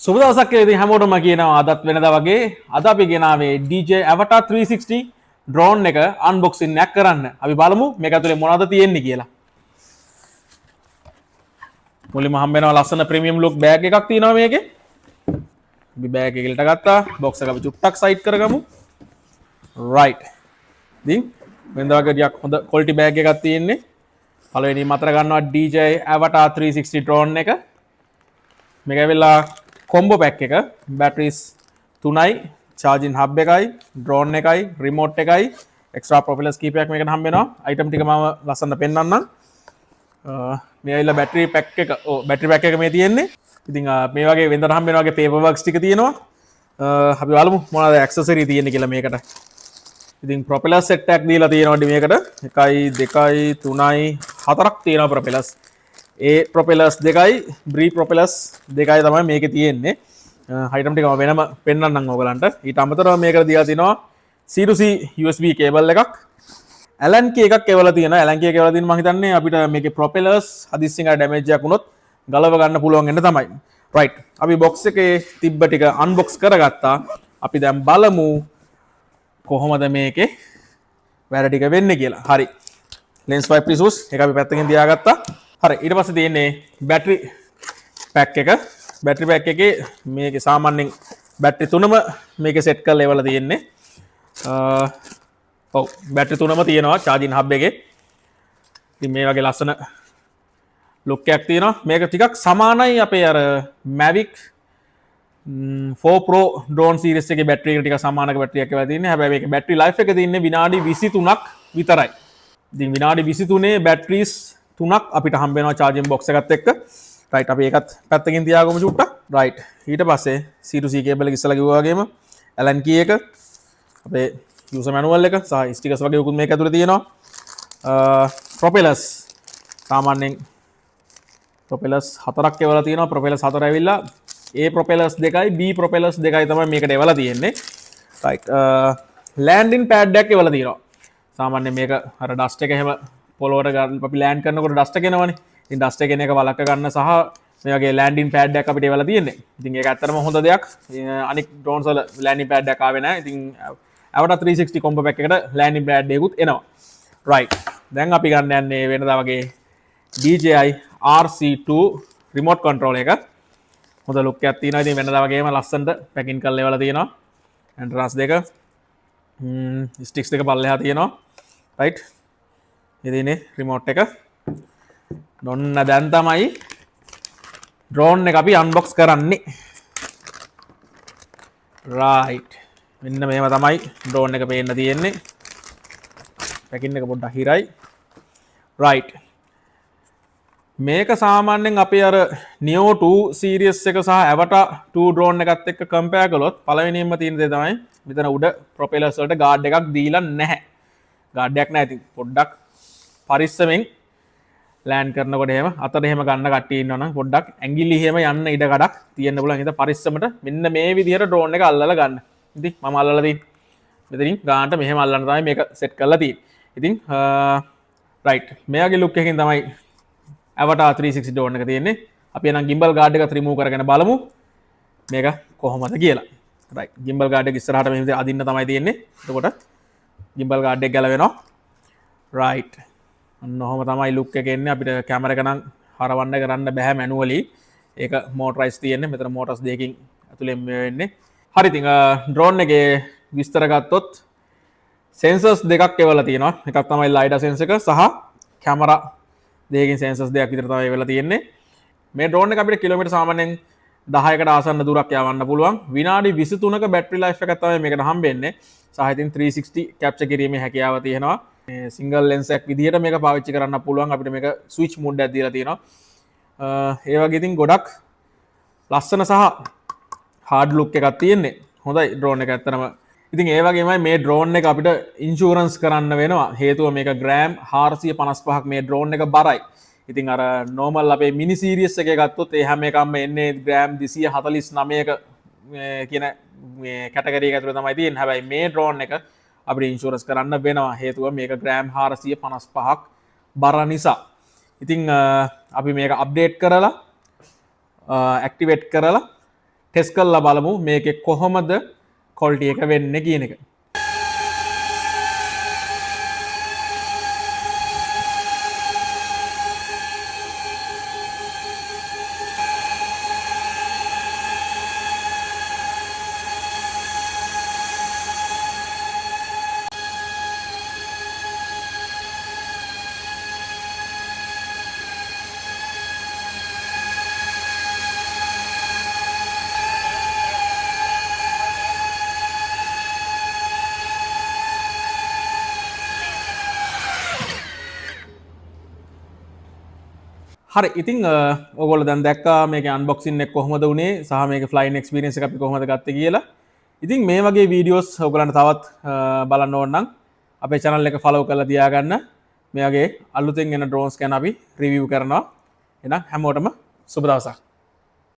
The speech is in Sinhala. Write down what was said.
සුබ දවසක් කියලා ඉතින් හැමෝටම කියනවා අදත් වෙනදා වගේ අද අපි ගෙනාවේ DJ Avatar 360 drone එක unboxing එකක් කරන්න. අපි බලමු මේක ඇතුලේ මොනවද තියෙන්නේ කියලා. මුලින්ම හම්බ වෙනවා ලස්සන ප්‍රීමියම් ලුක් බෑග් එකක් තියෙනවා මේකේ. අපි බෑග් එක ඉලට ගත්තා. බොක්ස් එක අපි චුට්ටක් සයිඩ් කරගමු. right. ඉතින් වෙනදා වගේ ටිකක් හොඳ quality බෑග් එකක් තියෙන්නේ. පළවෙනිම අතර ගන්නවා DJ Avatar 360 drone එක. මේක ඇවිල්ලා කොම්බෝ පැක් එක බැටරිස් 3යි charging hub එකයි drone එකයි remote එකයි extra propellers කීපයක් මේකට හම්බ වෙනවා item ටික මම ලස්සනට පෙන්නන්නම් මේ ඇවිල්ලා බැටරි පැක් එක බැටරි පැක් එක මේ තියෙන්නේ ඉතින් මේ වගේ වෙනදට හම්බ වෙන වගේ paper works ටික තියෙනවා අපි බලමු මොනවද accessory තියෙන්නේ කියලා මේකට ඉතින් propeller set එකක් දීලා තියෙනවා මේකට 1 2 3යි 4ක් තියෙනවා propellers ඒ ප්‍රොපෙලර්ස් දෙකයි බ්‍රී ප්‍රොපෙලර්ස් දෙකයි තමයි මේකේ තියෙන්නේ item ටික මම වෙනම පෙන්නන්නම් ඕගලන්ට ඊට අමතරව මේකට දීලා තිනවා C2C USB කේබල් එකක් Allen key එකක් එවලා තියෙනවා Allen key එක එවලා තියෙන මම හිතන්නේ අපිට මේකේ ප්‍රොපෙලර්ස් හදිස්සියෙන් අර ඩැමේජ් එකක් වුණොත් ගලව ගන්න පුළුවන් වෙන්න තමයි right අපි box එකේ තිබ්බ ටික unbox කරගත්තා අපි දැන් බලමු කොහොමද මේකේ වැඩ ටික වෙන්නේ කියලා හරි lens wipe resource එක අපි පැත්තකින් තියාගත්තා හරි ඊට පස්සේ තියෙන්නේ බැටරි පැක් එක බැටරි පැක් එකේ මේකේ සාමාන්‍යයෙන් බැටරි තුනම මේකේ සෙට් කරලා එවලා තියෙන්නේ ඔව් බැටරි තුනම තියෙනවා charging hub එකේ ඉතින් මේ වගේ ලස්සන ලුක් එකක් තියෙනවා මේක ටිකක් සමානයි අපේ අර Mavic 4 Pro drone series එකේ බැටරි එක ටිකක් සමානක බැටරි එකක් එවලා තියෙන්නේ හැබැයි මේකේ බැටරි life එක තියෙන්නේ විනාඩි 23ක් විතරයි ඉතින් විනාඩි 23 බැටරිස් 3ක් අපිට හම්බ වෙනවා charging box එකත් එක්ක right අපි ඒකත් පැත්තකින් තියාගමු චුට්ටක් right ඊට පස්සේ C2C cable එක ඉස්සලා කිව්වා වගේම Allen key එක අපේ user manual එක සහ stickers වගේ උකුත් මේක ඇතුලේ තියෙනවා propellers සාමාන්‍යයෙන් propellers 4ක් එවලා තියෙනවා propellers 4 ඇවිල්ලා A propellers දෙකයි B propellers දෙකයි තමයි මේකට එවලා තියෙන්නේ right landing pad එකක් එවලා තියෙනවා සාමාන්‍යයෙන් මේක අර dust එක එහෙම පොළොවට ගන්න අපි ලෑන්ඩ් කරනකොට ඩස්ට් එක එනවනේ. ඉතින් ඩස්ට් එක එන එක වළක්ව ගන්න සහ මේ වගේ ලෑන්ඩින් පෑඩ් එකක් අපිට එවලා තියෙන්නේ. ඉතින් ඒක ඇත්තටම හොඳ දෙයක්. අනික් ඩ්‍රෝන්ස් වල ලෑන්ඩින් පෑඩ් එකක් ආවේ නැහැ. ඉතින් Avatar 360 කොම්බෝ පැක් එකට ලෑන්ඩින් පෑඩ් එකකුත් එනවා. right. දැන් අපි ගන්න යන්නේ වෙනදා වගේ DJI RC2 remote control එක. හොඳ ලුක් එකක් තියෙනවා. ඉතින් වෙනදා වගේම ලස්සනට පැකින් කරලා එවලා තියෙනවා. ඇන්ටනස් දෙක ස්ටික්ස් දෙක පල්ලෙහා තියෙනවා. right. ඉතිනේ රිමෝට් එක නොන්න දැන් තමයි ඩ්‍රෝන් එක අපි අන්බොක්ස් කරන්නේ රයිට් මෙන්න මේව තමයි ඩ්‍රෝන් එක පේන්න තියෙන්නේ පැකින් එක පොඩ්ඩක් හිරයි රයිට් මේක සාමාන්‍යයෙන් අපි අර Neo 2 series එක සහ Avatar 2 ඩ්‍රෝන් එකත් එක්ක කම්පෙයාර් කළොත් පළවෙනියෙන්ම තියෙන දේ තමයි මෙතන උඩ ප්‍රොපෙලර්ස් වලට ගාඩ් එකක් දීලා නැහැ ගාඩ් එකක් නැහැ ඉතින් පොඩ්ඩක් පරිස්සමෙන් ලෑන්ඩ් කරනකොට එහෙම අතට එහෙම ගන්න කට්ටිය ඉන්නවනම් පොඩ්ඩක් ඇඟිලි එහෙම යන්න ඉඩ කඩක් තියෙන්න පුළුවන්. ඉතින් පරිස්සමට මෙන්න මේ විදිහට ඩ්‍රෝන් එක අල්ලලා ගන්න. ඉතින් මම අල්ලලා තියෙන්නේ. මෙතනින් ගානට මෙහෙම අල්ලන්න තමයි මේක සෙට් කරලා තියෙන්නේ. ඉතින් රයිට් මෙයාගේ ලුක් එකකින් තමයි Avatar 360 ඩ්‍රෝන් එක තියෙන්නේ. අපි එනම් gimbal guard එකත් remove කරගෙන බලමු මේක කොහොමද කියලා. රයිට් gimbal guard එක ඉස්සරහට මෙහෙම අදින්න තමයි තියෙන්නේ. එතකොට gimbal guard එක ගැලවෙනවා. රයිට් ඔහොම තමයි ලුක් එක එන්නේ අපිට කැමර එක නම් හරවන්න කරන්න බෑ මැනුවලි ඒක මෝටරයිස් තියෙන්නේ මෙතන මෝටර්ස් දෙකකින් ඇතුලෙන් මේ වෙන්නේ හරි ඉතින් ඩ්‍රෝන් එකේ විස්තර ගත්තොත් සෙන්සර්ස් දෙකක් එවලා තියෙනවා එකක් තමයි ලයිඩර් සෙන්සර් එක සහ කැමරා දෙකකින් සෙන්සර්ස් දෙකක් විතර තමයි එවලා තියෙන්නේ මේ ඩ්‍රෝන් එක අපිට කිලෝමීටර් සාමාන්‍යයෙන් 10කට ආසන්න දුරක් යවන්න පුළුවන් විනාඩි 23ක බැටරි ලයිෆ් එකක් තමයි මේකට හම්බෙන්නේ සහ ඉතින් 360 කැප්චර් කිරීමේ හැකියාව තියෙනවා සිංගල් ලෙන්ස් එකක් විදිහට මේක පාවිච්චි කරන්න පුළුවන් අපිට මේක ස්විච් මෝඩ් එකක් දීලා තියෙනවා ඒ වගේ ඉතින් ගොඩක් ලස්සන සහ හાર્ඩ් ලුක් එකක් තියෙන්නේ හොඳයි ඩ්‍රෝන් එක ඇත්තටම ඉතින් ඒ වගේමයි මේ ඩ්‍රෝන් එක අපිට ඉන්ෂුරන්ස් කරන්න වෙනවා හේතුව මේක ග්‍රෑම් 455ක් මේ ඩ්‍රෝන් එක බරයි ඉතින් අර නෝමල් අපේ මිනි සීරීස් එකේ ගත්තොත් ඒ හැම එකක්ම එන්නේ ග්‍රෑම් 249ක කියන මේ කැටගරි එක ඇතුළේ තමයි තියෙන්නේ හැබැයි මේ ඩ්‍රෝන් එක අපිට ඉන්ෂුරන්ස් කරන්න වෙනවා හේතුව මේක ග්‍රෑම් 455ක් බර නිසා. ඉතින් අපි මේක අප්ඩේට් කරලා ඇක්ටිවේට් කරලා ටෙස් කරලා බලමු මේකේ කොහොමද ක්වොලිටි එක වෙන්නේ කියන එක. හරි ඉතින් ඔයගොල්ලෝ දැන් දැක්කා මේකේ අන්බොක්සින් එක කොහොමද උනේ සහ මේකේ ෆ්ලයින් එක්ස්පීරියන්ස් එක අපි කොහොමද ගත්තේ කියලා. ඉතින් මේ වගේ වීඩියෝස් ඔයගොල්ලන්ට තවත් බලන්න ඕන නම් අපේ channel එක follow කරලා තියාගන්න. මේ වගේ අලුතෙන් එන drones ගැන අපි review කරනවා. එහෙනම් හැමෝටම සුබ දවසක්.